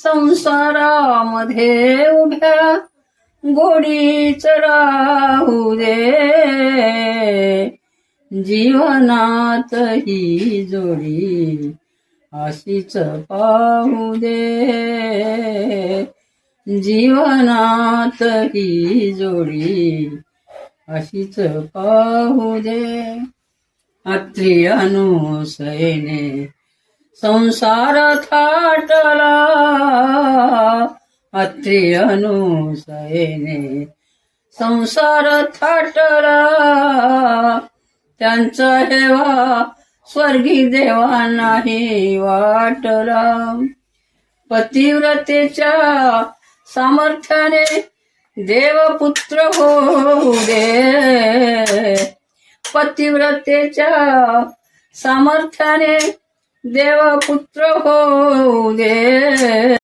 संसारामध्ये उभ्या गोडीच राहू दे, जीवनात ही जोडी अशीच पाहू दे, जीवनात ही जोडी अशीच पाहू दे. अत्रि अनुसयेने संसार थाटला, अत्रि अनुसयेने संसार थाटला, त्यांचा हेवा स्वर्गी देवांनाही वाटला. पतिव्रतेच्या सामर्थ्याने देवपुत्र होऊ दे, पतिव्रतेच्या सामर्थ्याने देवपुत्र होऊ दे.